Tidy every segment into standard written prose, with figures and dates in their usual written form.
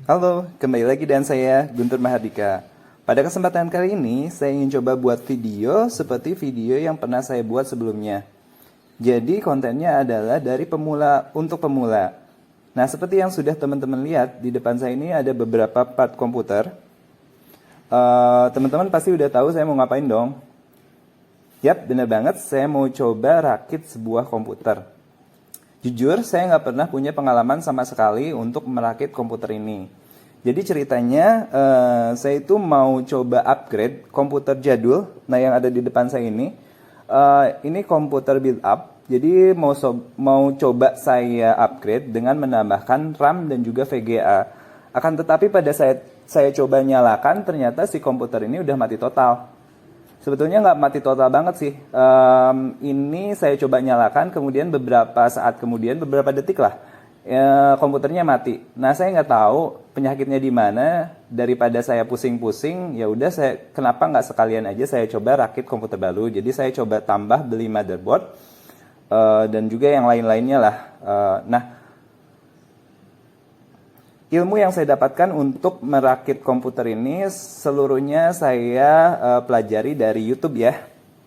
Halo, kembali lagi dengan saya Guntur Mahardika. Pada kesempatan kali ini, saya ingin coba buat video seperti video yang pernah saya buat sebelumnya. Jadi kontennya adalah dari pemula untuk pemula. Nah, seperti yang sudah teman-teman lihat, di depan saya ini ada beberapa part komputer. Teman-teman pasti udah tahu saya mau ngapain dong? Yap, bener banget, saya mau coba rakit sebuah komputer. Jujur, saya nggak pernah punya pengalaman sama sekali untuk merakit komputer ini. Jadi ceritanya, saya itu mau coba upgrade komputer jadul, nah yang ada di depan saya ini. Ini komputer build up, jadi mau coba saya upgrade dengan menambahkan RAM dan juga VGA. Akan tetapi pada saya coba nyalakan, ternyata si komputer ini udah mati total. Sebetulnya nggak mati total banget sih. Ini saya coba nyalakan, kemudian beberapa saat kemudian, beberapa detik lah, komputernya mati. Nah, saya nggak tahu penyakitnya di mana. Daripada saya pusing-pusing, ya udah kenapa nggak sekalian aja saya coba rakit komputer baru. Jadi saya coba tambah beli motherboard dan juga yang lain-lainnya lah. Nah, ilmu yang saya dapatkan untuk merakit komputer ini seluruhnya saya pelajari dari YouTube ya.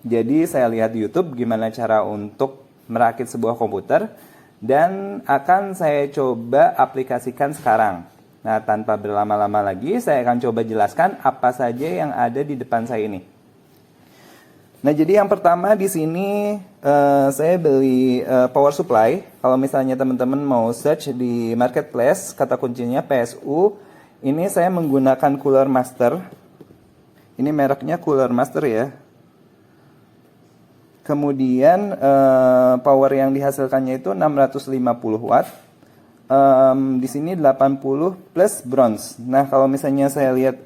Jadi saya lihat di YouTube gimana cara untuk merakit sebuah komputer dan akan saya coba aplikasikan sekarang. Nah, tanpa berlama-lama lagi saya akan coba jelaskan apa saja yang ada di depan saya ini. Nah, jadi yang pertama di sini saya beli power supply. Kalau misalnya teman-teman mau search di marketplace, kata kuncinya PSU. Ini saya menggunakan Cooler Master. Ini mereknya Cooler Master ya. Kemudian power yang dihasilkannya itu 650 watt. Di sini 80 plus bronze. Nah, kalau misalnya saya lihat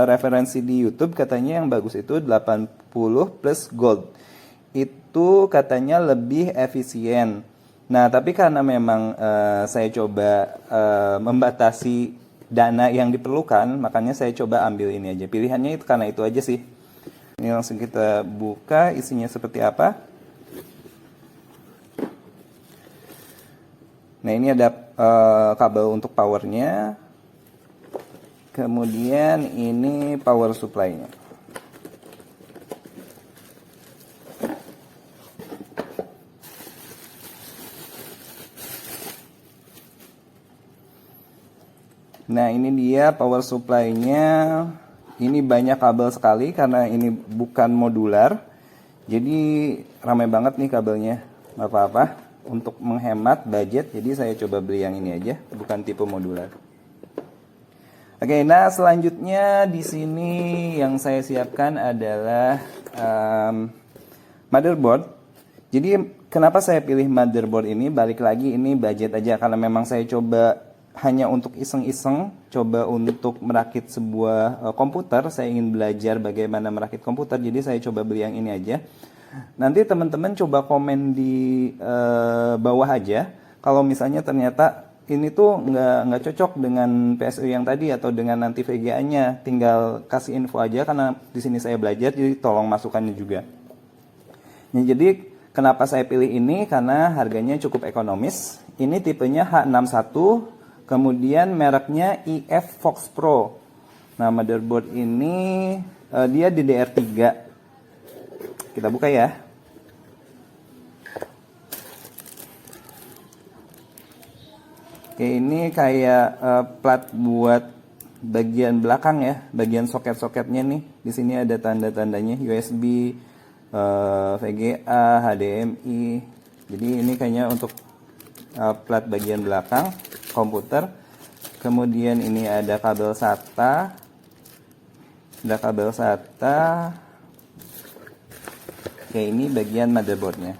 referensi di YouTube, katanya yang bagus itu 80 plus gold. Itu katanya lebih efisien. Nah, tapi karena memang saya coba membatasi dana yang diperlukan, makanya saya coba ambil ini aja. Pilihannya itu karena itu aja sih. Ini langsung kita buka, isinya seperti apa. Nah, ini ada kabel untuk powernya. Kemudian ini power supply-nya. Nah, ini dia power supply-nya. Ini banyak kabel sekali karena ini bukan modular. Jadi ramai banget nih kabelnya. Nggak apa-apa. Untuk menghemat budget, jadi saya coba beli yang ini aja, bukan tipe modular. Oke, nah selanjutnya di sini yang saya siapkan adalah motherboard. Jadi kenapa saya pilih motherboard ini? Balik lagi ini budget aja karena memang saya coba hanya untuk iseng-iseng, coba untuk merakit sebuah komputer. Saya ingin belajar bagaimana merakit komputer, jadi saya coba beli yang ini aja. Nanti teman-teman coba komen di bawah aja kalau misalnya ternyata ini tuh nggak cocok dengan PSU yang tadi atau dengan nanti VGA-nya, tinggal kasih info aja karena di sini saya belajar, jadi tolong masukannya juga. Nah, jadi kenapa saya pilih ini? Karena harganya cukup ekonomis. Ini tipenya H61, kemudian mereknya IF Fox Pro. Nah, motherboard ini dia DDR3. Kita buka ya. Oke, ini kayak plat buat bagian belakang ya, bagian soket-soketnya nih. Di sini ada tanda-tandanya USB, VGA, HDMI. Jadi ini kayaknya untuk plat bagian belakang komputer. Kemudian ini ada kabel SATA. Ada kabel SATA. Oke, ini bagian motherboardnya.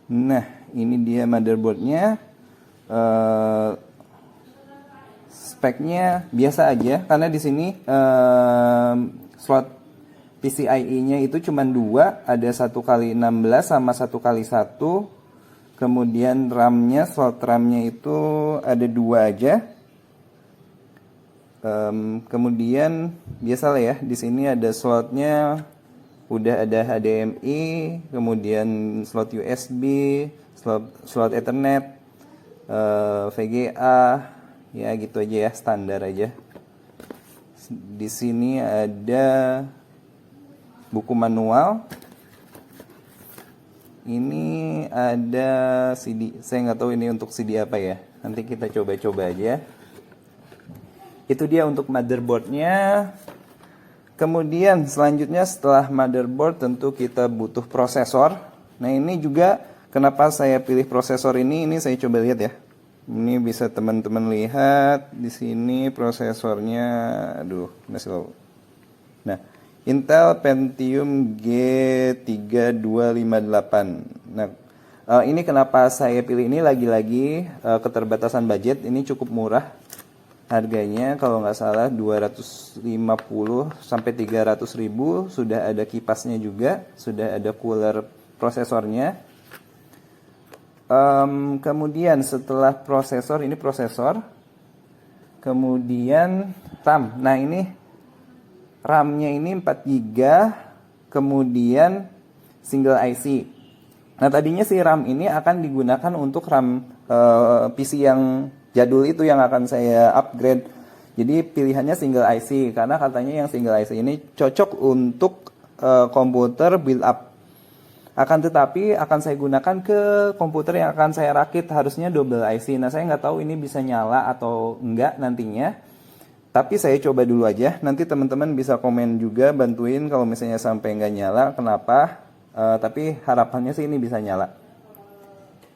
Nah, ini dia motherboardnya. Speknya biasa aja karena di sini slot PCIe-nya itu cuma 2, ada 1x16 sama 1x1. Kemudian RAM-nya, slot RAM-nya itu ada 2 aja. Kemudian biasalah ya, di sini ada slotnya Udah ada HDMI, kemudian slot USB, slot Ethernet, VGA, ya gitu aja ya, standar aja. Di sini ada buku manual. Ini ada CD, saya nggak tahu ini untuk CD apa ya. Nanti kita coba-coba aja. Itu dia untuk motherboardnya. Kemudian selanjutnya setelah motherboard tentu kita butuh prosesor. Nah ini juga kenapa saya pilih prosesor ini saya coba lihat ya. Ini bisa teman-teman lihat di sini prosesornya, aduh masih low. Nah Intel Pentium G3258. Nah ini kenapa saya pilih ini, lagi-lagi keterbatasan budget, ini cukup murah. Harganya kalau nggak salah 250 sampai 300 ribu, sudah ada kipasnya juga, sudah ada cooler prosesornya. Kemudian setelah prosesor, ini prosesor, kemudian RAM. Nah ini RAM-nya ini 4 GB, kemudian single IC. Nah tadinya si RAM ini akan digunakan untuk RAM PC yang jadul itu yang akan saya upgrade. Jadi pilihannya single IC karena katanya yang single IC ini cocok untuk komputer build up. Akan tetapi akan saya gunakan ke komputer yang akan saya rakit, harusnya double IC. Nah saya nggak tahu ini bisa nyala atau enggak nantinya. Tapi saya coba dulu aja. Nanti teman-teman bisa komen juga, bantuin kalau misalnya sampai nggak nyala kenapa. Tapi harapannya sih ini bisa nyala.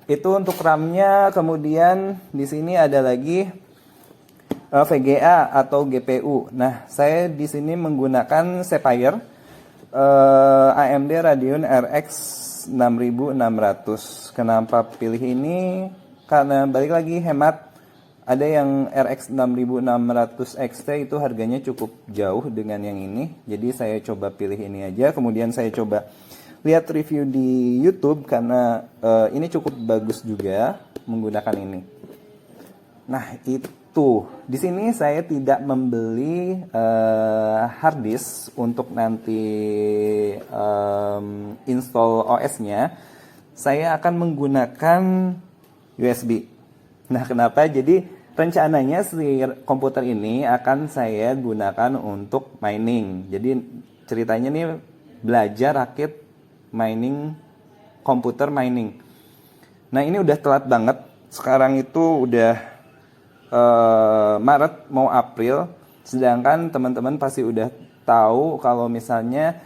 Itu untuk RAM-nya. Kemudian di sini ada lagi VGA atau GPU. Nah, saya di sini menggunakan Sapphire AMD Radeon RX 6600. Kenapa pilih ini? Karena balik lagi hemat. Ada yang RX 6600 XT itu harganya cukup jauh dengan yang ini. Jadi saya coba pilih ini aja. Kemudian saya coba lihat review di YouTube karena ini cukup bagus juga menggunakan ini. Nah itu di sini saya tidak membeli hard disk untuk nanti install OS-nya. Saya akan menggunakan USB. Nah kenapa? Jadi rencananya si komputer ini akan saya gunakan untuk mining. Jadi ceritanya nih belajar rakit mining, komputer mining. Nah ini udah telat banget. Sekarang itu udah Maret mau April. Sedangkan teman-teman pasti udah tahu kalau misalnya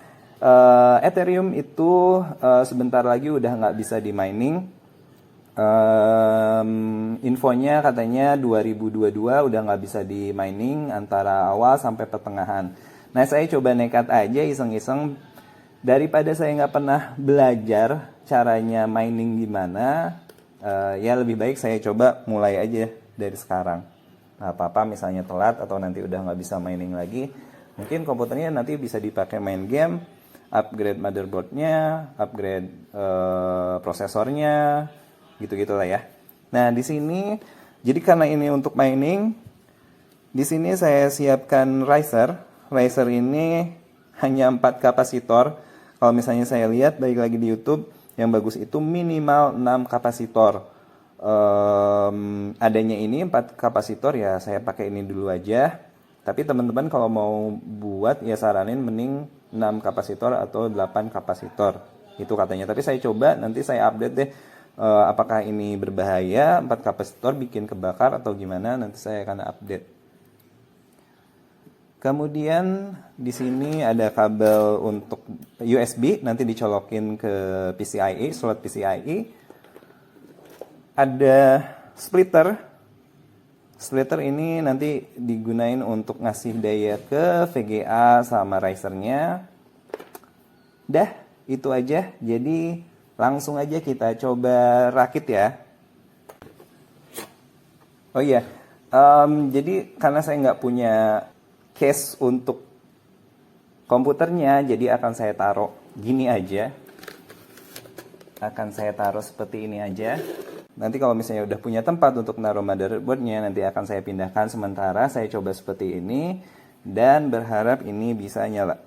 Ethereum itu sebentar lagi udah nggak bisa di mining. Infonya katanya 2022 udah nggak bisa di mining antara awal sampai pertengahan. Nah saya coba nekat aja iseng-iseng. Daripada saya nggak pernah belajar caranya mining gimana, ya lebih baik saya coba mulai aja dari sekarang. Nah, apa-apa misalnya telat atau nanti udah nggak bisa mining lagi, mungkin komputernya nanti bisa dipakai main game, upgrade motherboardnya, upgrade prosesornya, gitu-gitulah ya. Nah di sini, jadi karena ini untuk mining, di sini saya siapkan riser. Riser ini hanya 4 kapasitor. Kalau misalnya saya lihat balik lagi di YouTube, yang bagus itu minimal 6 kapasitor. Adanya ini 4 kapasitor ya saya pakai ini dulu aja. Tapi teman-teman kalau mau buat ya saranin mending 6 kapasitor atau 8 kapasitor. Itu katanya. Tapi saya coba nanti saya update deh apakah ini berbahaya 4 kapasitor bikin kebakar atau gimana, nanti saya akan update. Kemudian di sini ada kabel untuk USB, nanti dicolokin ke PCIe, slot PCIe. Ada splitter. Splitter ini nanti digunain untuk ngasih daya ke VGA sama risernya. Dah, itu aja. Jadi langsung aja kita coba rakit ya. Oh iya, jadi karena saya nggak punya case untuk komputernya, jadi akan saya taruh gini aja. Akan saya taruh seperti ini aja. Nanti kalau misalnya udah punya tempat untuk naruh motherboardnya, nanti akan saya pindahkan. Sementara saya coba seperti ini dan berharap ini bisa nyala.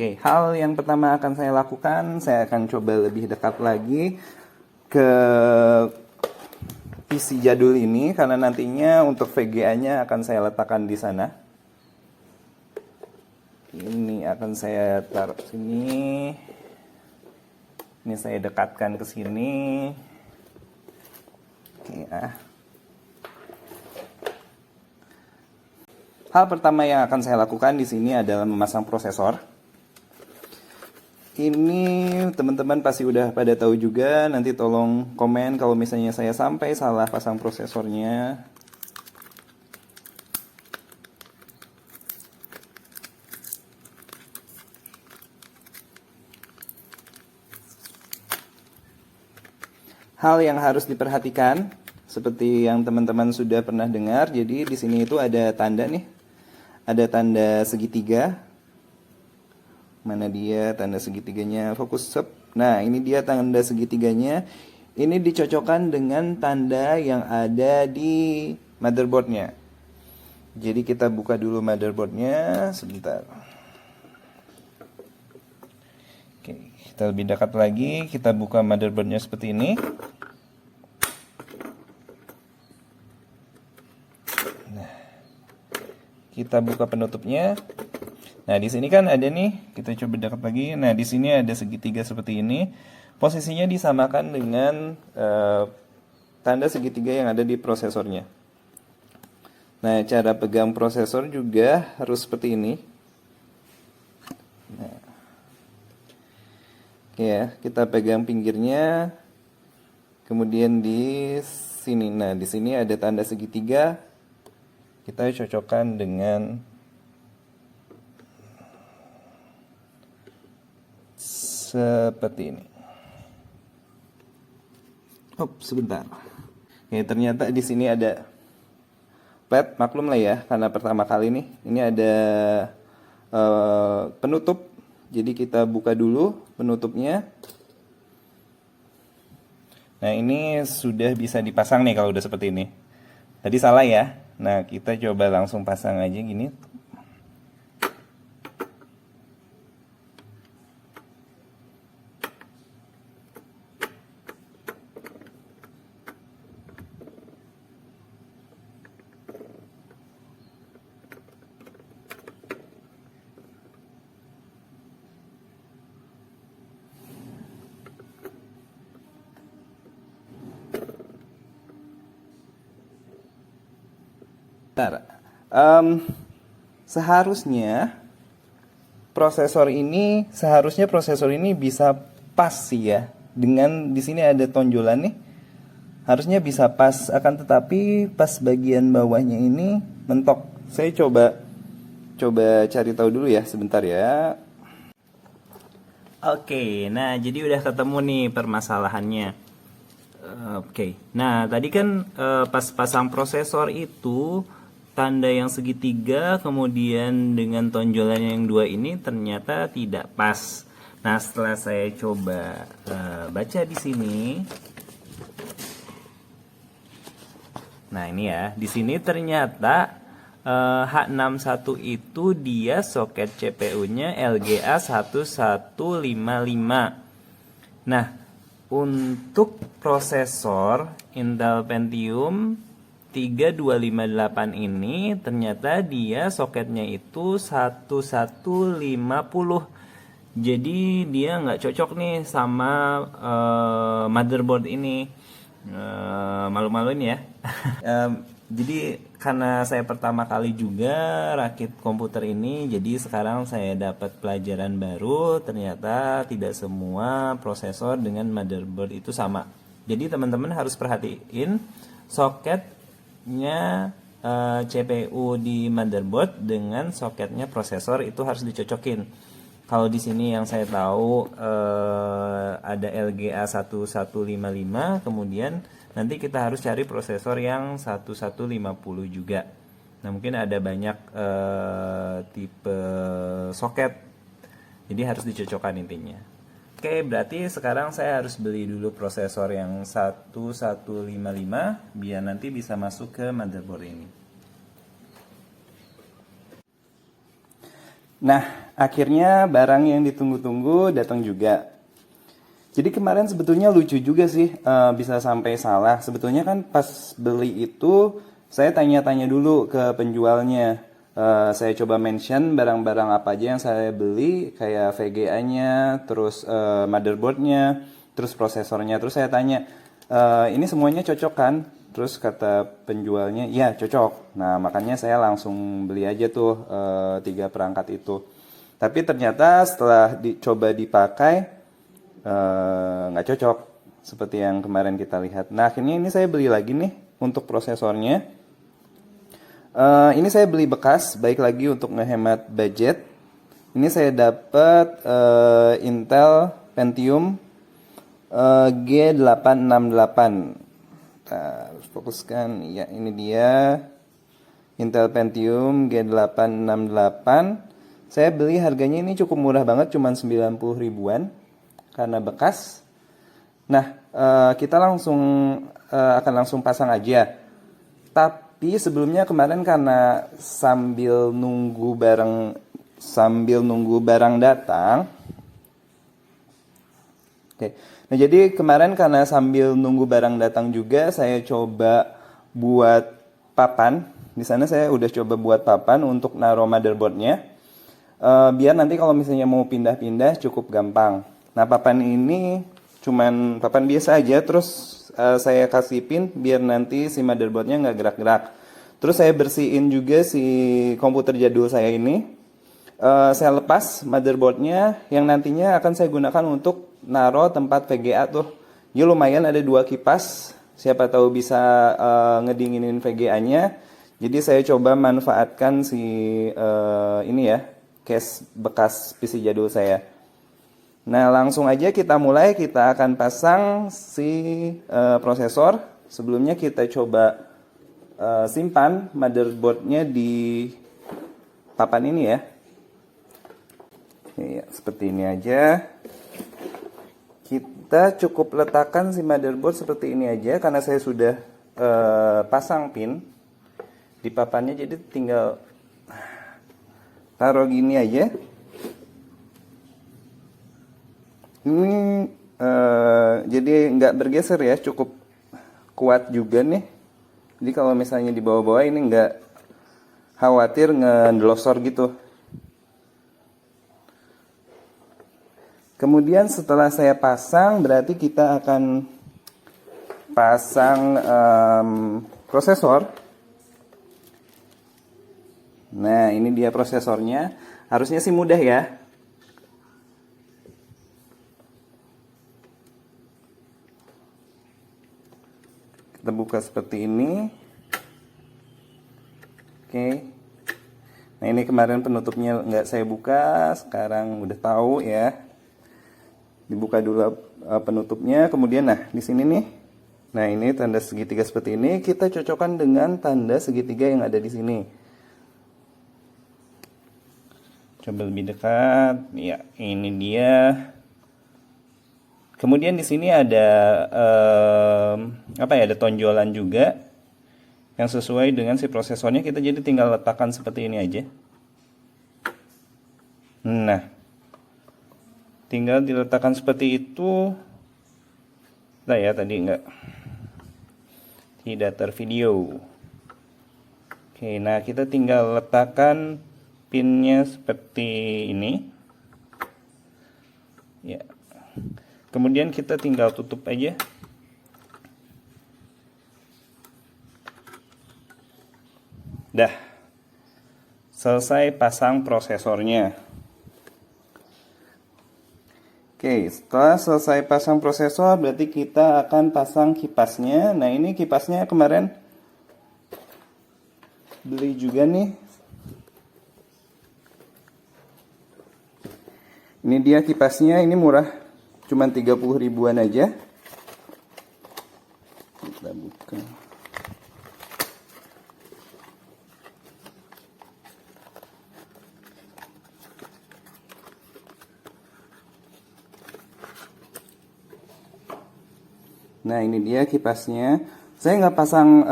Oke, hal yang pertama akan saya lakukan, saya akan coba lebih dekat lagi ke PC jadul ini karena nantinya untuk VGA-nya akan saya letakkan di sana. Ini akan saya taruh sini. Ini saya dekatkan ke sini. Oke, hal pertama yang akan saya lakukan di sini adalah memasang prosesor. Ini teman-teman pasti udah pada tahu juga, nanti tolong komen kalau misalnya saya sampai salah pasang prosesornya. Hal yang harus diperhatikan, seperti yang teman-teman sudah pernah dengar, jadi di sini itu ada tanda nih, ada tanda segitiga. Mana dia tanda segitiganya? Fokus up. Nah, ini dia tanda segitiganya. Ini dicocokkan dengan tanda yang ada di motherboardnya. Jadi kita buka dulu motherboardnya sebentar. Oke, kita lebih dekat lagi. Kita buka motherboardnya seperti ini. Nah, kita buka penutupnya. Nah, di sini kan ada nih, kita coba dekat lagi. Nah, di sini ada segitiga seperti ini. Posisinya disamakan dengan tanda segitiga yang ada di prosesornya. Nah, cara pegang prosesor juga harus seperti ini. Nah, oke ya, kita pegang pinggirnya. Kemudian di sini, nah di sini ada tanda segitiga. Kita cocokkan dengan seperti ini. Sebentar. Oke, ternyata di sini ada pad, maklum lah ya, karena pertama kali nih. Ini ada penutup. Jadi kita buka dulu penutupnya. Nah, ini sudah bisa dipasang nih kalau udah seperti ini. Tadi salah ya. Nah, kita coba langsung pasang aja gini. Seharusnya prosesor ini bisa pas sih ya. Dengan di sini ada tonjolan nih. Harusnya bisa pas, akan tetapi pas bagian bawahnya ini mentok. Saya coba cari tahu dulu ya, sebentar ya. Oke, nah jadi udah ketemu nih permasalahannya. Oke, nah tadi kan pas pasang prosesor itu tanda yang segitiga kemudian dengan tonjolan yang dua ini ternyata tidak pas. Nah, setelah saya coba baca di sini, nah ini ya, di sini ternyata H61 itu dia soket CPU-nya LGA 1155. Nah, untuk prosesor Intel Pentium 3258 ini ternyata dia soketnya itu 1150. Jadi dia nggak cocok nih sama motherboard ini. Malu-maluin ya. Jadi karena saya pertama kali juga rakit komputer ini, jadi sekarang saya dapat pelajaran baru. Ternyata tidak semua prosesor dengan motherboard itu sama. Jadi teman-teman harus perhatiin soketnya CPU di motherboard dengan soketnya prosesor itu harus dicocokin. Kalau di sini yang saya tahu ada LGA 1155, kemudian nanti kita harus cari prosesor yang 1150 juga. Nah, mungkin ada banyak tipe soket, jadi harus dicocokkan intinya. Oke, berarti sekarang saya harus beli dulu prosesor yang 1155 biar nanti bisa masuk ke motherboard ini. Nah, akhirnya barang yang ditunggu-tunggu datang juga. Jadi kemarin sebetulnya lucu juga sih, bisa sampai salah. Sebetulnya kan pas beli itu saya tanya-tanya dulu ke penjualnya. Saya coba mention barang-barang apa aja yang saya beli, kayak VGA-nya, terus motherboard-nya, terus prosesornya. Terus saya tanya, ini semuanya cocok kan? Terus kata penjualnya, ya cocok. Nah makanya saya langsung beli aja tuh 3 perangkat itu. Tapi ternyata setelah dicoba dipakai, nggak cocok seperti yang kemarin kita lihat. Nah akhirnya ini saya beli lagi nih untuk prosesornya. Ini saya beli bekas, baik lagi untuk ngehemat budget. Ini saya dapat Intel Pentium G868. Harus fokuskan, ya ini dia Intel Pentium G868. Saya beli harganya ini cukup murah banget, cuman 90 ribuan karena bekas. Nah, kita akan langsung pasang aja. Tapi sebelumnya kemarin karena sambil nunggu barang datang. Oke. Nah, jadi kemarin karena sambil nunggu barang datang juga saya coba buat papan. Di sana saya udah coba buat papan untuk naruh motherboardnya. Biar nanti kalau misalnya mau pindah-pindah cukup gampang. Nah, papan ini cuman papan biasa aja, terus saya kasih pin biar nanti si motherboardnya nggak gerak-gerak. Terus saya bersihin juga si komputer jadul saya ini. Saya lepas motherboardnya yang nantinya akan saya gunakan untuk naruh tempat VGA tuh. Ya lumayan ada 2 kipas, siapa tahu bisa ngedinginin VGA-nya. Jadi saya coba manfaatkan si ini ya, case bekas PC jadul saya. Nah langsung aja kita mulai, kita akan pasang si prosesor. Sebelumnya kita coba simpan motherboardnya di papan ini ya. Ya, seperti ini aja. Kita cukup letakkan si motherboard seperti ini aja karena saya sudah pasang pin di papannya, jadi tinggal taruh gini aja. Ini jadi nggak bergeser ya, cukup kuat juga nih. Jadi kalau misalnya di bawah-bawah ini nggak khawatir ngedelosor gitu. Kemudian setelah saya pasang, berarti kita akan pasang prosesor. Nah, ini dia prosesornya. Harusnya sih mudah ya. Kita buka seperti ini. Oke. Nah, ini kemarin penutupnya nggak saya buka, sekarang udah tahu ya. Dibuka dulu penutupnya, kemudian nah di sini nih. Nah, ini tanda segitiga seperti ini, kita cocokkan dengan tanda segitiga yang ada di sini. Coba lebih dekat. Ya, ini dia. Kemudian di sini ada ada tonjolan juga yang sesuai dengan si prosesornya. Kita jadi tinggal letakkan seperti ini aja. Nah, tinggal diletakkan seperti itu. Nah ya, tadi tidak tervideo. Oke, nah kita tinggal letakkan pinnya seperti ini. Ya. Kemudian kita tinggal tutup aja. Dah. Selesai pasang prosesornya. Oke, setelah selesai pasang prosesor, berarti kita akan pasang kipasnya. Nah, ini kipasnya kemarin beli juga nih. Ini dia kipasnya, ini murah, cuma 30 ribuan aja. Kita buka. Nah, ini dia kipasnya. Saya nggak pasang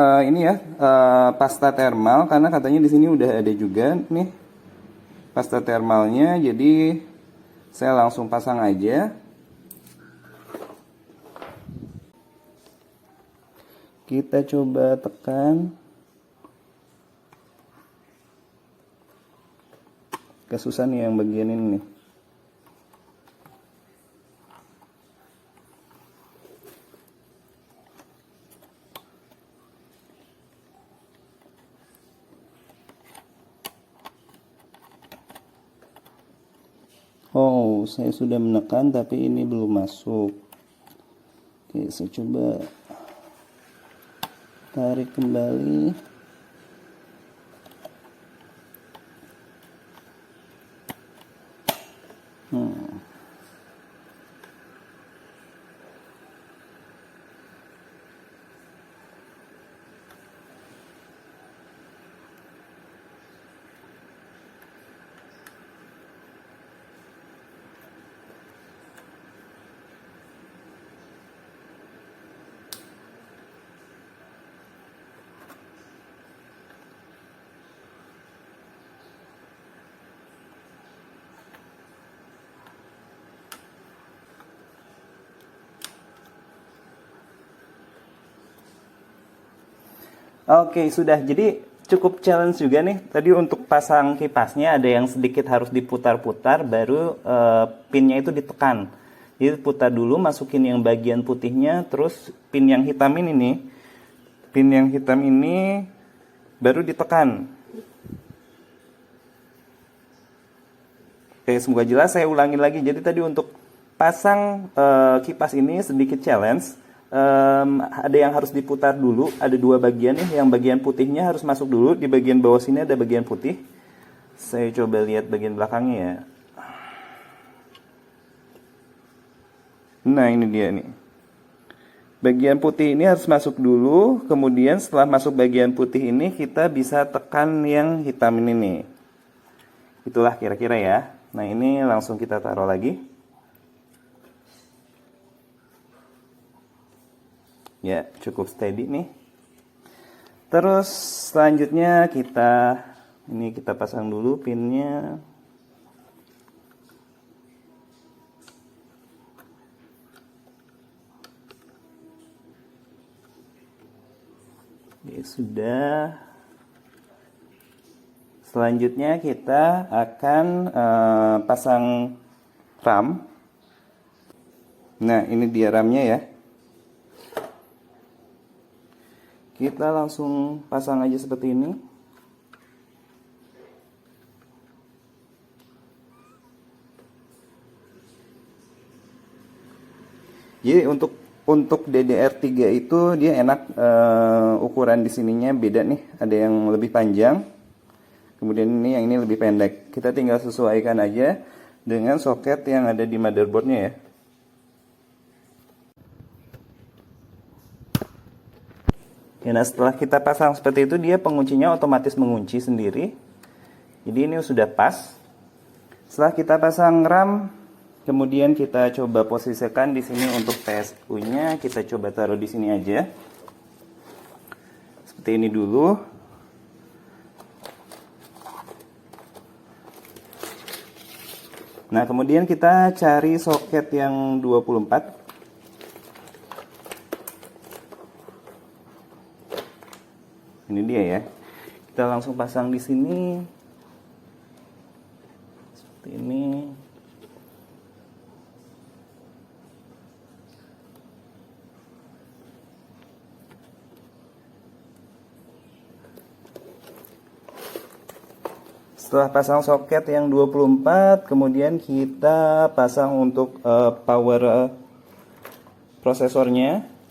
pasta thermal karena katanya di sini udah ada juga nih pasta thermalnya, jadi saya langsung pasang aja. Kita coba tekan. Kesusahan nih yang bagian ini nih. Oh, saya sudah menekan tapi ini belum masuk. Oke, saya coba tarik kembali. Oke, sudah. Jadi cukup challenge juga nih. Tadi untuk pasang kipasnya ada yang sedikit harus diputar-putar, baru pinnya itu ditekan. Jadi putar dulu, masukin yang bagian putihnya, terus pin yang hitam ini nih. Pin yang hitam ini baru ditekan. Oke, semoga jelas. Saya ulangi lagi. Jadi tadi untuk pasang kipas ini sedikit challenge. Ada yang harus diputar dulu, ada dua bagian nih, yang bagian putihnya harus masuk dulu, di bagian bawah sini ada bagian putih. Saya coba lihat bagian belakangnya ya. Nah, ini dia nih. Bagian putih ini harus masuk dulu, kemudian setelah masuk bagian putih ini kita bisa tekan yang hitam ini nih. Itulah kira-kira ya. Nah, ini langsung kita taruh lagi. Ya, cukup steady nih. Terus selanjutnya kita pasang dulu pinnya. Oke, sudah. Selanjutnya kita akan pasang RAM. Nah, ini dia RAM-nya ya. Kita langsung pasang aja seperti ini. Jadi untuk DDR3 itu dia enak, ukuran di sininya beda nih, ada yang lebih panjang. Kemudian yang ini lebih pendek. Kita tinggal sesuaikan aja dengan soket yang ada di motherboardnya ya. Ya, nah setelah kita pasang seperti itu, dia penguncinya otomatis mengunci sendiri. Jadi ini sudah pas. Setelah kita pasang RAM, kemudian kita coba posisikan di sini untuk PSU-nya, kita coba taruh di sini aja. Seperti ini dulu. Nah, kemudian kita cari soket yang 24. Ini dia ya. Kita langsung pasang di sini. Seperti ini. Setelah pasang soket yang 24, kemudian kita pasang untuk power prosesornya.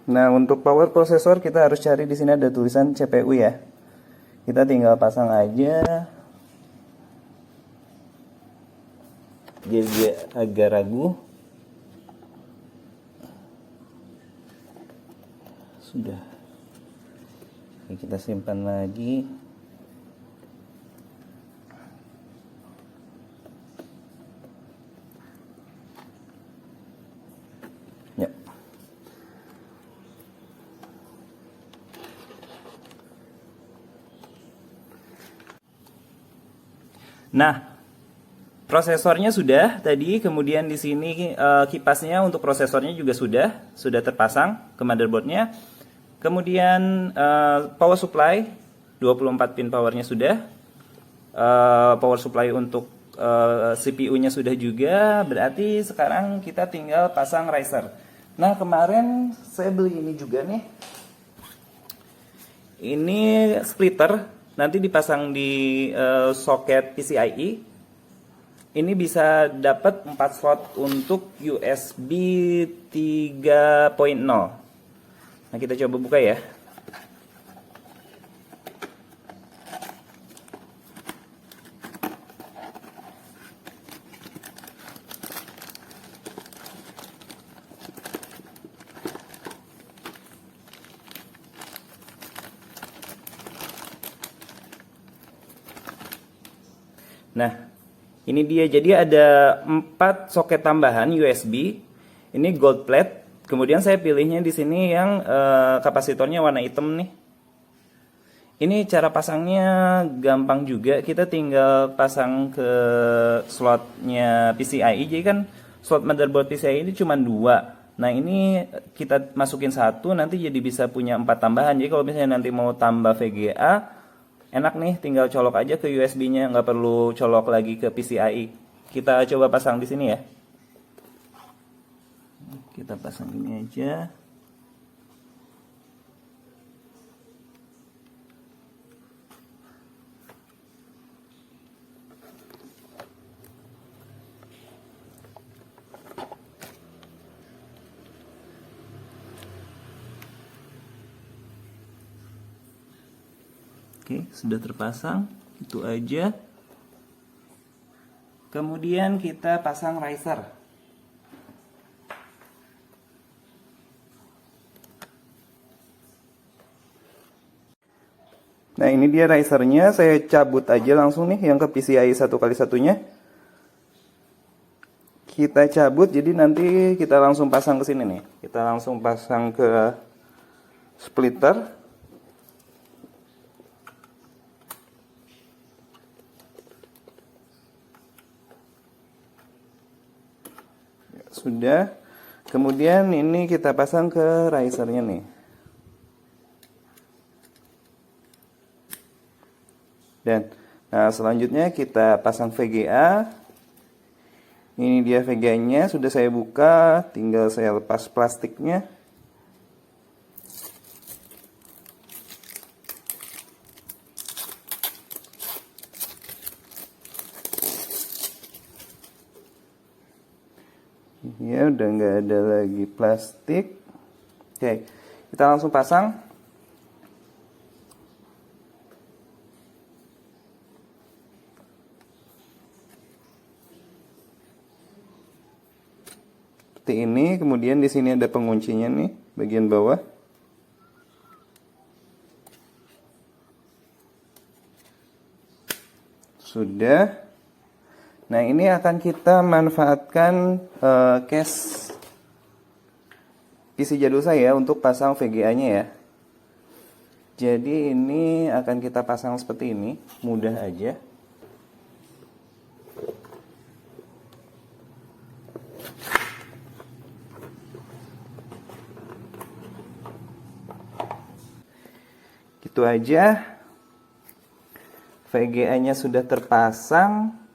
Nah, untuk power prosesor kita harus cari di sini ada tulisan CPU ya. Kita tinggal pasang aja. Jadi agak ragu. Sudah. Oke, kita simpan lagi. Ya. Nah, prosesornya sudah tadi, kemudian di sini kipasnya untuk prosesornya juga sudah terpasang ke motherboardnya. Kemudian power supply 24 pin powernya sudah. Power supply untuk CPU-nya sudah juga. Berarti sekarang kita tinggal pasang riser. Nah, kemarin saya beli ini juga nih. Ini splitter, nanti dipasang di soket PCIe. Ini bisa dapat 4 slot untuk USB 3.0. Nah, kita coba buka ya. Nah, ini dia. Jadi ada 4 soket tambahan USB. Ini gold plate. Kemudian saya pilihnya di sini yang kapasitornya warna hitam nih. Ini cara pasangnya gampang juga. Kita tinggal pasang ke slotnya PCIe. Jadi kan slot motherboard PCIe ini cuma 2. Nah, ini kita masukin 1, nanti jadi bisa punya 4 tambahan. Jadi kalau misalnya nanti mau tambah VGA, enak nih, tinggal colok aja ke USB-nya, nggak perlu colok lagi ke PCIe. Kita coba pasang di sini ya. Kita pasang ini aja. Oke, sudah terpasang. Itu aja. Kemudian kita pasang riser. Nah, ini dia risernya. Saya cabut aja langsung nih yang ke PCIe 1x1-nya. Kita cabut, jadi nanti kita langsung pasang ke sini nih. Kita langsung pasang ke splitter. Sudah. Kemudian ini kita pasang ke risernya nih. Dan nah, selanjutnya kita pasang VGA. Ini dia VGA-nya, sudah saya buka, tinggal saya lepas plastiknya. Ya, udah nggak ada lagi plastik. Oke, kita langsung pasang. Seperti ini. Kemudian di sini ada penguncinya nih, bagian bawah. Sudah. Nah, ini akan kita manfaatkan case PC jadul saya untuk pasang VGA-nya ya. Jadi ini akan kita pasang seperti ini, mudah aja. Gitu aja. VGA-nya sudah terpasang.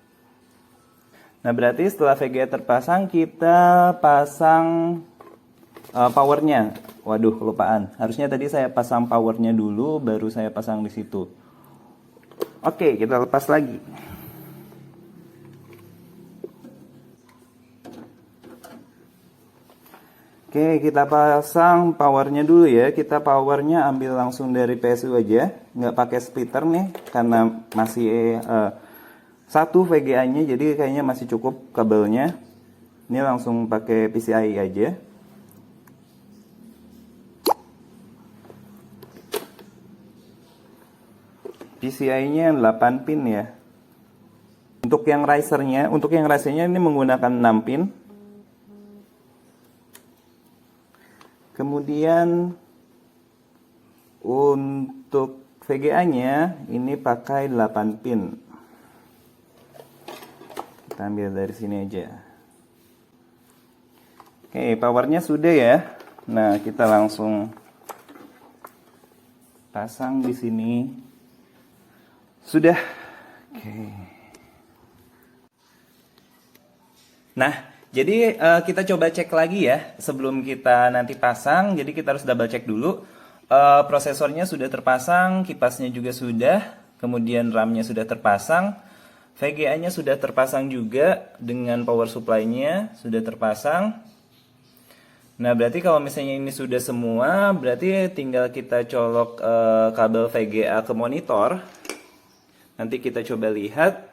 Nah, berarti setelah VGA terpasang, kita pasang powernya. Waduh, kelupaan. Harusnya tadi saya pasang powernya dulu, baru saya pasang di situ. Oke, kita lepas lagi. Oke, kita pasang powernya dulu ya. Kita powernya ambil langsung dari PSU aja, nggak pakai splitter nih, karena masih satu VGA-nya, jadi kayaknya masih cukup kabelnya. Ini langsung pakai PCIe aja. PCIe-nya 8 pin ya. Untuk yang risernya ini menggunakan 6 pin. Kemudian untuk VGA-nya ini pakai 8 pin. Kita ambil dari sini aja. Oke, powernya sudah ya. Nah, kita langsung pasang di sini. Sudah. Oke. Nah, jadi kita coba cek lagi ya sebelum kita nanti pasang. Jadi kita harus double cek dulu. Prosesornya sudah terpasang, kipasnya juga sudah, kemudian RAM-nya sudah terpasang, VGA-nya sudah terpasang juga dengan power supply-nya sudah terpasang. Nah, berarti kalau misalnya ini sudah semua, berarti tinggal kita colok kabel VGA ke monitor. Nanti kita coba lihat.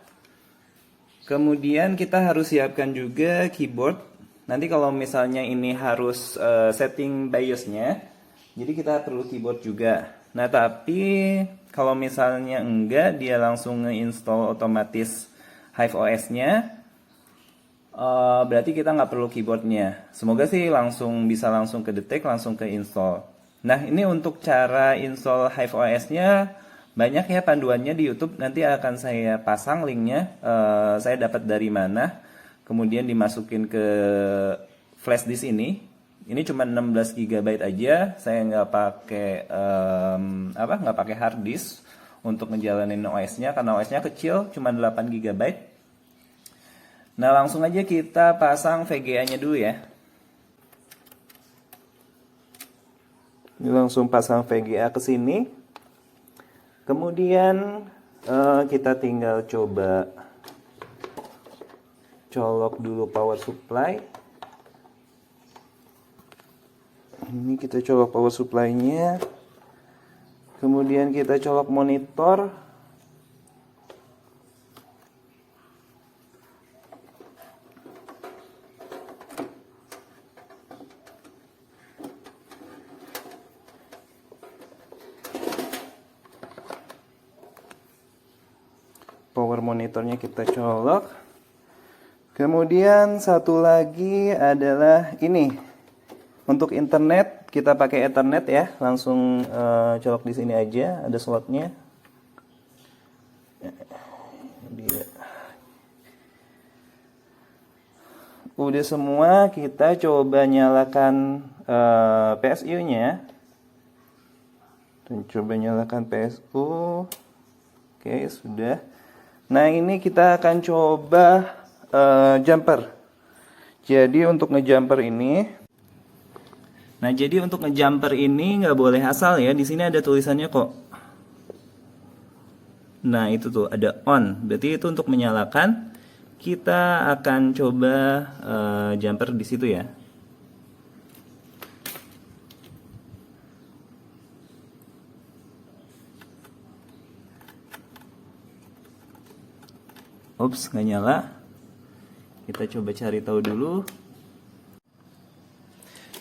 Kemudian kita harus siapkan juga keyboard. Nanti kalau misalnya ini harus setting BIOS-nya, jadi kita perlu keyboard juga. Nah, tapi kalau misalnya enggak, dia langsung nge-install otomatis Hive OS-nya. Berarti kita nggak perlu keyboardnya. Semoga sih bisa langsung ke detect, langsung ke install. Nah, ini untuk cara install Hive OS-nya banyak ya panduannya di YouTube. Nanti akan saya pasang linknya. Saya dapat dari mana. Kemudian dimasukin ke flash disk ini. Ini cuma 16 GB aja. Saya nggak pakai nggak pakai hard disk untuk ngejalanin OS-nya karena OS-nya kecil, cuma 8 GB. Nah, langsung aja kita pasang VGA-nya dulu ya. Ini langsung pasang VGA ke sini. Kemudian kita tinggal coba colok dulu power supply. Ini kita colok power supply-nya. Kemudian kita colok monitor. Power monitornya kita colok. Kemudian satu lagi adalah ini. Untuk internet kita pakai Ethernet ya. Langsung colok di sini aja, ada slotnya. Udah semua, kita coba nyalakan PSU-nya. Dan coba nyalakan PSU. Oke, sudah. Nah, ini kita akan coba jumper. Jadi untuk ngejumper ini, nggak boleh asal ya. Di sini ada tulisannya kok. Nah, itu tuh ada on. Berarti itu untuk menyalakan. Kita akan coba jumper di situ ya. Ups, nggak nyala. Kita coba cari tahu dulu.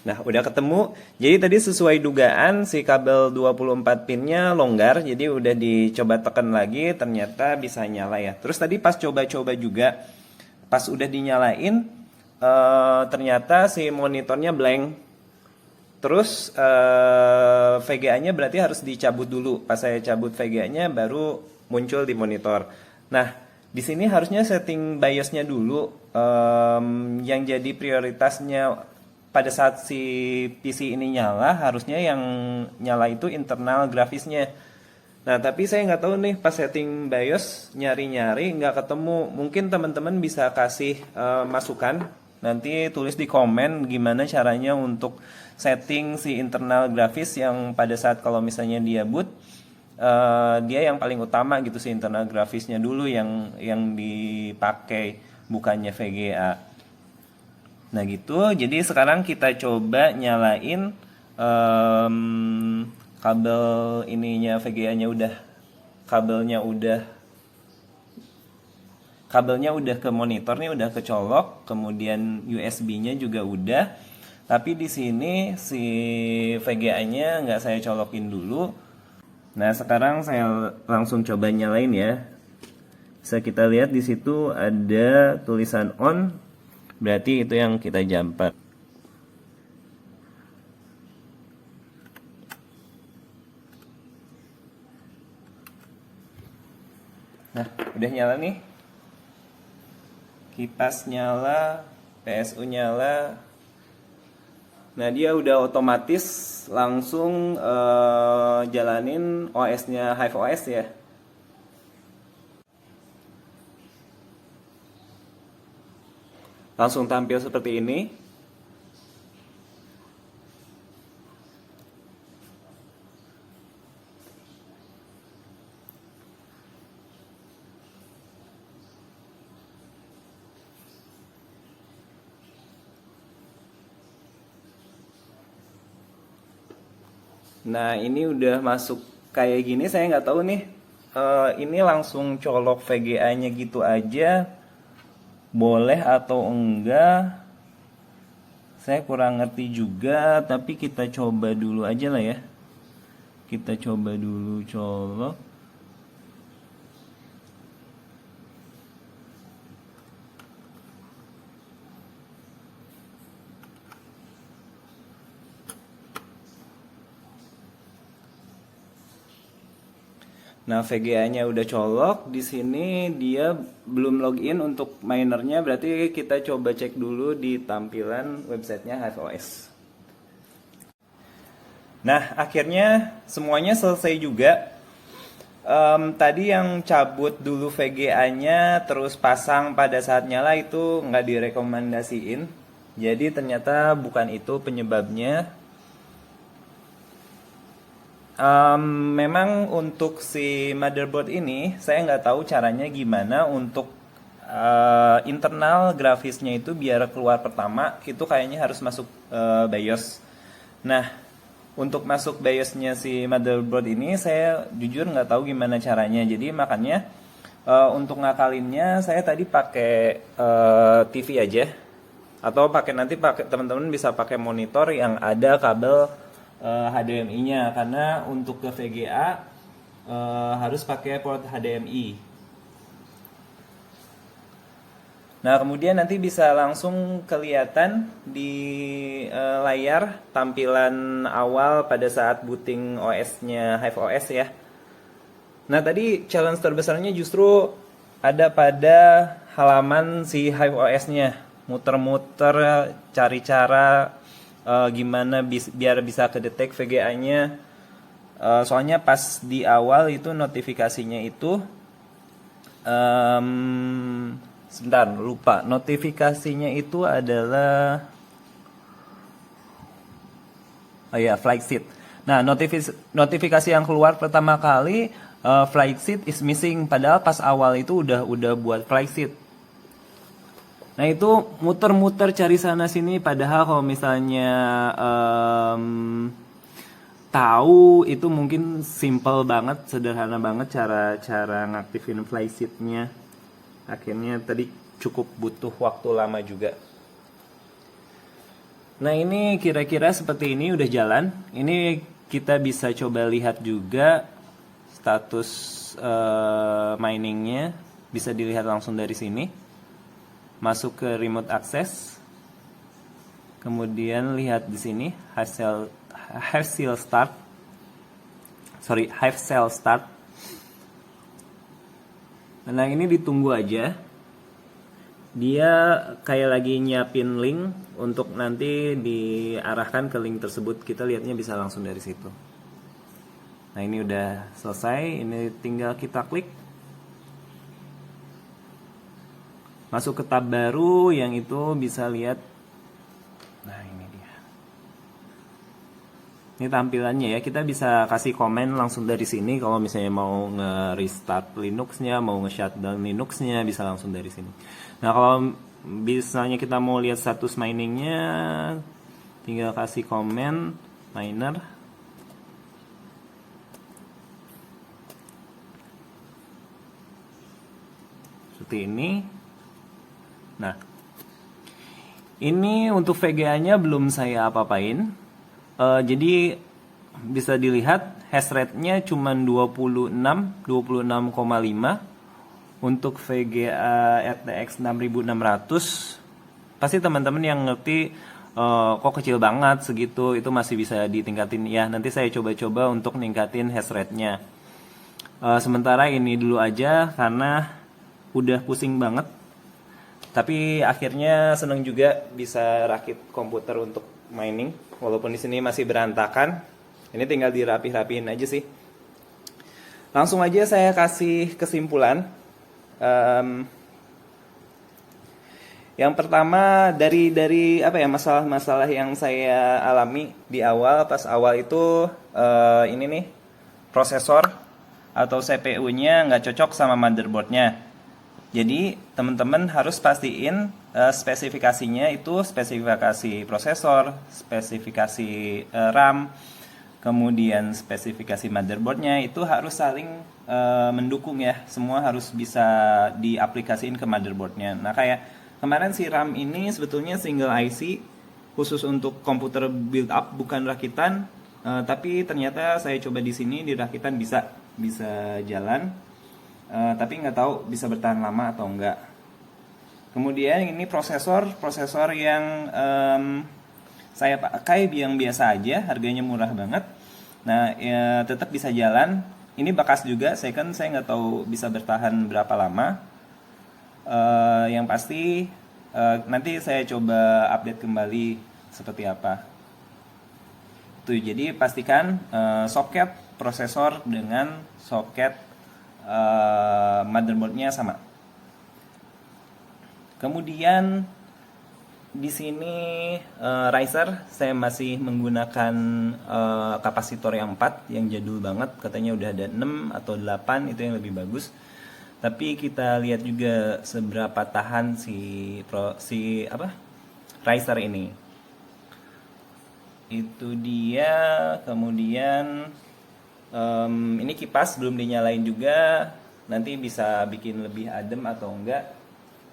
Nah, udah ketemu. Jadi tadi sesuai dugaan si kabel 24 pinnya longgar. Jadi udah dicoba tekan lagi, ternyata bisa nyala ya. Terus tadi pas coba-coba juga, pas udah dinyalain, ternyata si monitornya blank. Terus VGA-nya berarti harus dicabut dulu. Pas saya cabut VGA-nya baru muncul di monitor. Nah, di sini harusnya setting BIOS-nya dulu. Yang jadi prioritasnya pada saat si PC ini nyala, harusnya yang nyala itu internal grafisnya. Nah, tapi saya nggak tahu nih pas setting BIOS nyari-nyari nggak ketemu. Mungkin teman-teman bisa kasih masukan. Nanti tulis di komen gimana caranya untuk setting si internal grafis yang pada saat kalau misalnya dia boot, dia yang paling utama gitu sih, internal grafisnya dulu yang dipakai, bukannya VGA. Nah gitu, jadi sekarang kita coba nyalain kabel ininya VGA-nya kabelnya udah ke monitor nih, udah kecolok, kemudian USB-nya juga udah. Tapi di sini si VGA-nya nggak saya colokin dulu. Nah, sekarang saya langsung coba nyalain ya. Bisa kita lihat di situ ada tulisan on, berarti itu yang kita jumper. Nah, udah nyala nih. kipas nyala, PSU nyala. Nah, dia udah otomatis langsung jalanin OS-nya Hive OS ya. Langsung tampil seperti ini. Nah, ini udah masuk kayak gini, saya nggak tahu nih. Ini langsung colok VGA-nya gitu aja, boleh atau enggak? Saya kurang ngerti juga, tapi kita coba dulu aja lah ya. Kita coba dulu colok. Nah, VGA-nya udah colok. Di sini dia belum login untuk minernya, berarti kita coba cek dulu di tampilan websitenya Hive OS. Nah, akhirnya semuanya selesai juga. Tadi yang cabut dulu VGA-nya terus pasang pada saat nyala itu nggak direkomendasiin. Jadi ternyata bukan itu penyebabnya. Memang untuk si motherboard ini saya nggak tahu caranya gimana untuk internal grafisnya itu biar keluar pertama itu kayaknya harus masuk BIOS. Nah, untuk masuk BIOS-nya si motherboard ini saya jujur nggak tahu gimana caranya. Jadi makanya untuk ngakalinnya saya tadi pakai TV aja, atau pakai teman-teman bisa pakai monitor yang ada kabel HDMI-nya, karena untuk ke VGA harus pakai port HDMI. Nah, kemudian nanti bisa langsung kelihatan di layar tampilan awal pada saat booting OS-nya Hive OS ya. Nah, tadi challenge terbesarnya justru ada pada halaman si Hive OS-nya. Muter-muter cari cara gimana biar bisa kedetek VGA-nya. Soalnya pas di awal itu notifikasinya itu sebentar, lupa. Notifikasinya itu adalah flight seat. Nah, notifikasi yang keluar pertama kali flight seat is missing, padahal pas awal itu udah buat flight seat. Nah, itu muter-muter cari sana sini, padahal kalau misalnya tahu itu mungkin simple banget, sederhana banget cara ngaktifin flight seat-nya. Akhirnya tadi cukup butuh waktu lama juga. Nah, ini kira-kira seperti ini udah jalan. Ini kita bisa coba lihat juga status miningnya, bisa dilihat langsung dari sini. Masuk ke remote access, kemudian lihat di sini Hive cell start. Nah, ini ditunggu aja, dia kayak lagi nyiapin link untuk nanti diarahkan ke link tersebut. Kita lihatnya bisa langsung dari situ. Nah, ini udah selesai, ini tinggal kita klik masuk ke tab baru yang itu bisa lihat. Nah, ini dia. Ini tampilannya ya. Kita bisa kasih komen langsung dari sini kalau misalnya mau nge-restart Linux-nya, mau nge-shutdown Linux-nya, bisa langsung dari sini. Nah, kalau misalnya kita mau lihat status miningnya, tinggal kasih komen miner. Seperti ini. Nah, ini untuk VGA-nya belum saya apa-apain. Jadi bisa dilihat hash rate-nya cuma 26,5. Untuk VGA RTX 6600, pasti teman-teman yang ngerti kok kecil banget segitu, itu masih bisa ditingkatin ya. Nanti saya coba-coba untuk ningkatin hash rate-nya. Sementara ini dulu aja karena udah pusing banget Tapi akhirnya seneng juga bisa rakit komputer untuk mining, walaupun di sini masih berantakan. Ini tinggal dirapih-rapihin aja sih. Langsung aja saya kasih kesimpulan. Yang pertama dari apa ya, masalah-masalah yang saya alami di awal, pas awal itu ini nih, prosesor atau CPU-nya nggak cocok sama motherboardnya. Jadi teman-teman harus pastiin spesifikasinya itu spesifikasi prosesor, spesifikasi RAM, kemudian spesifikasi motherboardnya itu harus saling mendukung ya. Semua harus bisa diaplikasiin ke motherboardnya. Nah kayak kemarin si RAM ini sebetulnya single IC khusus untuk komputer build up, bukan rakitan. Tapi ternyata saya coba di sini di rakitan bisa jalan. Tapi nggak tahu bisa bertahan lama atau enggak. Kemudian ini prosesor yang saya pakai yang biasa aja, harganya murah banget. Nah ya, tetap bisa jalan. Ini bekas juga, second, saya nggak tahu bisa bertahan berapa lama. Yang pasti nanti saya coba update kembali seperti apa. Tuh, jadi pastikan soket prosesor dengan soket motherboardnya sama. Kemudian di sini riser saya masih menggunakan kapasitor yang 4 yang jadul banget, katanya udah ada 6 atau 8, itu yang lebih bagus. Tapi kita lihat juga seberapa tahan si riser ini. Itu dia. Kemudian ini kipas belum dinyalain juga, nanti bisa bikin lebih adem atau enggak,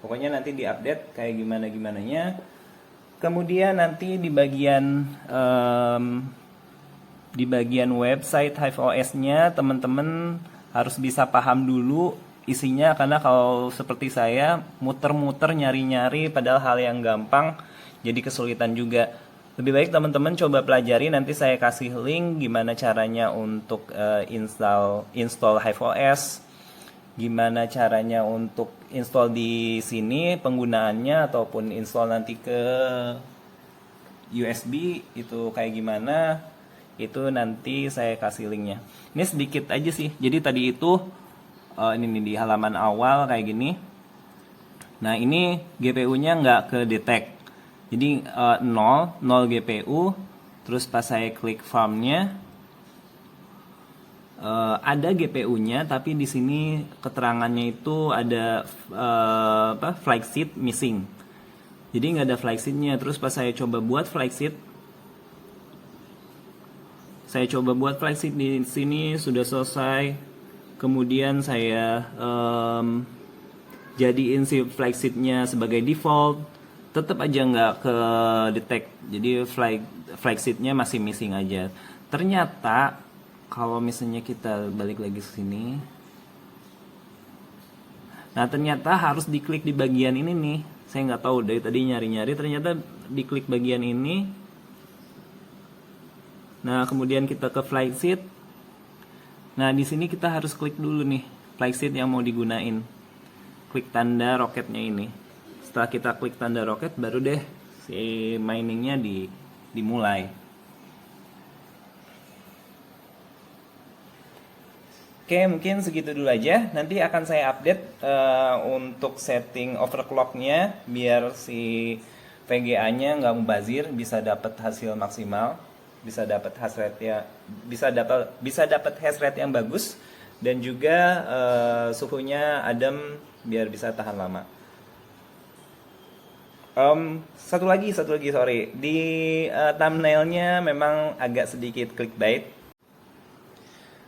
pokoknya nanti diupdate kayak gimananya. Kemudian nanti di bagian website HiveOS-nya teman-teman harus bisa paham dulu isinya, karena kalau seperti saya muter-muter nyari-nyari padahal hal yang gampang jadi kesulitan juga. Lebih baik teman-teman coba pelajari, nanti saya kasih link gimana caranya untuk install HiveOS, gimana caranya untuk install di sini penggunaannya, ataupun install nanti ke USB itu kayak gimana, itu nanti saya kasih linknya. Ini sedikit aja sih, jadi tadi itu ini nih, di halaman awal kayak gini. Nah ini GPU-nya nggak ke detect. Jadi 0 GPU, terus pas saya klik farmnya ada GPU-nya, tapi di sini keterangannya itu ada flag sheet missing. Jadi nggak ada flag sheet-nya. Terus pas saya coba buat flag sheet, di sini sudah selesai. Kemudian saya jadiin si flag sheet-nya sebagai default. Tetap aja nggak ke detect, jadi flag sheet-nya masih missing aja. Ternyata kalau misalnya kita balik lagi ke sini, nah ternyata harus diklik di bagian ini nih. Saya nggak tahu, dari tadi nyari-nyari ternyata diklik bagian ini. Nah kemudian kita ke flag sheet. Nah di sini kita harus klik dulu nih flag sheet yang mau digunain. Klik tanda roketnya ini. Setelah kita klik tanda roket, baru deh si miningnya dimulai. Oke, mungkin segitu dulu aja. Nanti akan saya update untuk setting overclocknya biar si VGA-nya nggak mubazir, bisa dapat hasil maksimal, bisa dapat hash rate yang bagus, dan juga suhunya adem biar bisa tahan lama. Satu lagi sorry, di thumbnailnya memang agak sedikit clickbait.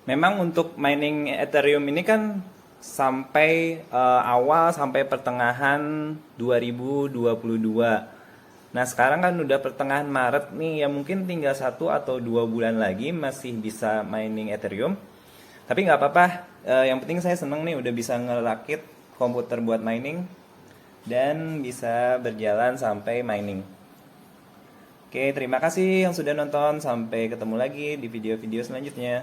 Memang untuk mining Ethereum ini kan sampai awal sampai pertengahan 2022. Nah sekarang kan udah pertengahan Maret nih, ya mungkin tinggal 1 atau 2 bulan lagi masih bisa mining Ethereum. Tapi nggak apa-apa, yang penting saya seneng nih udah bisa ngerakit komputer buat mining dan bisa berjalan sampai mining. Oke, terima kasih yang sudah nonton. Sampai ketemu lagi di video-video selanjutnya.